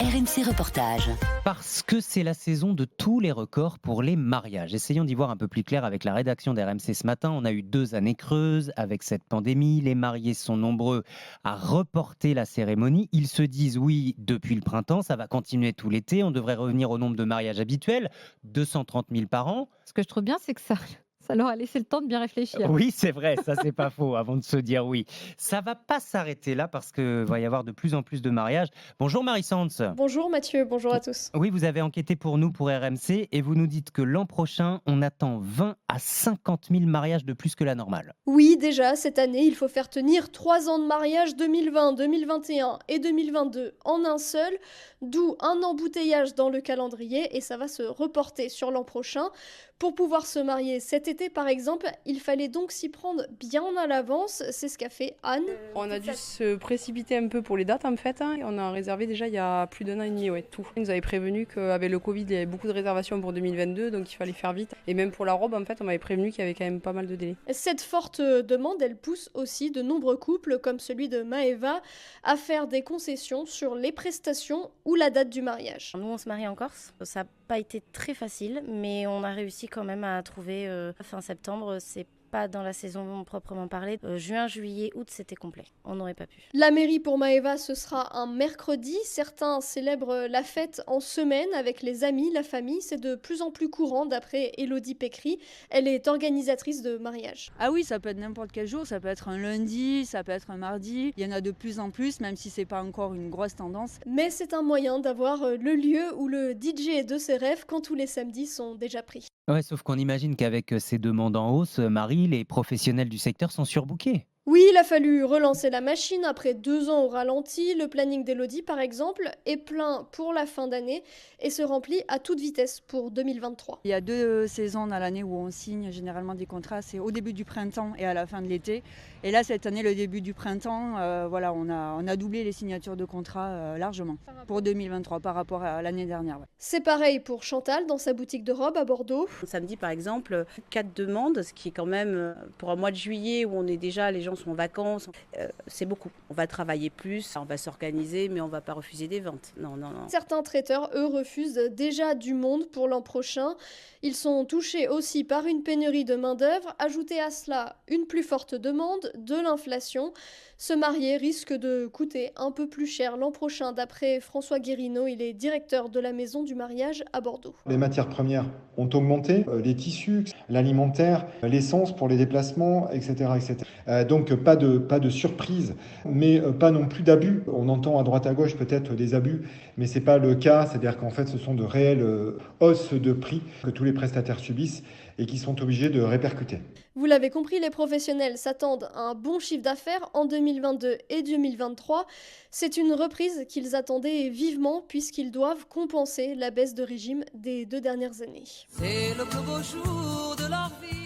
RMC Reportage. Parce que c'est la saison de tous les records pour les mariages. Essayons d'y voir un peu plus clair avec la rédaction d'RMC ce matin. On a eu 2 années creuses avec cette pandémie. Les mariés sont nombreux à reporter la cérémonie. Ils se disent oui depuis le printemps, ça va continuer tout l'été. On devrait revenir au nombre de mariages habituels, 230 000 par an. Ce que je trouve bien, c'est que ça leur a laissé le temps de bien réfléchir. Oui, c'est vrai, ça c'est pas faux avant de se dire oui. Ça va pas s'arrêter là parce qu'il va y avoir de plus en plus de mariages. Bonjour Marie-Sance. Bonjour Mathieu, bonjour à tous. Oui, vous avez enquêté pour nous, pour RMC, et vous nous dites que l'an prochain, on attend 20 à 50 000 mariages de plus que la normale. Oui, déjà, cette année, il faut faire tenir 3 ans de mariage 2020, 2021 et 2022 en un seul, d'où un embouteillage dans le calendrier et ça va se reporter sur l'an prochain. Pour pouvoir se marier cet été, par exemple, il fallait donc s'y prendre bien à l'avance, c'est ce qu'a fait Anne. On a dû se précipiter un peu pour les dates en fait, et on a réservé déjà il y a plus d'1 an et demi, tout. Ils nous avaient prévenu qu'avec le Covid, il y avait beaucoup de réservations pour 2022, donc il fallait faire vite. Et même pour la robe, en fait, on m'avait prévenu qu'il y avait quand même pas mal de délais. Cette forte demande, elle pousse aussi de nombreux couples, comme celui de Maëva, à faire des concessions sur les prestations ou la date du mariage. Nous, on se marie en Corse. Ça n'a pas été très facile, mais on a réussi quand même à trouver fin septembre. C'est pas dans la saison proprement parlée. Juin, juillet, août, c'était complet. On n'aurait pas pu. La mairie pour Maëva, ce sera un mercredi. Certains célèbrent la fête en semaine avec les amis, la famille. C'est de plus en plus courant d'après Élodie Pécry. Elle est organisatrice de mariage. Ah oui, ça peut être n'importe quel jour. Ça peut être un lundi, ça peut être un mardi. Il y en a de plus en plus, même si c'est pas encore une grosse tendance. Mais c'est un moyen d'avoir le lieu où le DJ de ses rêves quand tous les samedis sont déjà pris. Ouais, sauf qu'on imagine qu'avec ces demandes en hausse, Marie, les professionnels du secteur sont surbookés. Oui, il a fallu relancer la machine après 2 ans au ralenti. Le planning d'Élodie, par exemple, est plein pour la fin d'année et se remplit à toute vitesse pour 2023. Il y a 2 saisons dans l'année où on signe généralement des contrats. C'est au début du printemps et à la fin de l'été. Et là, cette année, le début du printemps, on a doublé les signatures de contrats largement pour 2023 par rapport à l'année dernière. Ouais. C'est pareil pour Chantal dans sa boutique de robes à Bordeaux. Samedi, par exemple, 4 demandes, ce qui est quand même pour un mois de juillet où on est déjà, les gens sont en vacances, c'est beaucoup. On va travailler plus, on va s'organiser, mais on ne va pas refuser des ventes. Non. Certains traiteurs, eux, refusent déjà du monde pour l'an prochain. Ils sont touchés aussi par une pénurie de main-d'œuvre. Ajoutez à cela une plus forte demande, de l'inflation. Se marier risque de coûter un peu plus cher l'an prochain, d'après François Guérino. Il est directeur de la maison du mariage à Bordeaux. Les matières premières ont augmenté, les tissus, l'alimentaire, l'essence pour les déplacements, etc. Donc pas de surprise, mais pas non plus d'abus. On entend à droite à gauche peut-être des abus, mais ce n'est pas le cas. C'est-à-dire qu'en fait, ce sont de réelles hausses de prix que tous les prestataires subissent et qui sont obligés de répercuter. Vous l'avez compris, les professionnels s'attendent à un bon chiffre d'affaires en 2022 et 2023. C'est une reprise qu'ils attendaient vivement puisqu'ils doivent compenser la baisse de régime des 2 dernières années. C'est le plus beau jour de leur vie.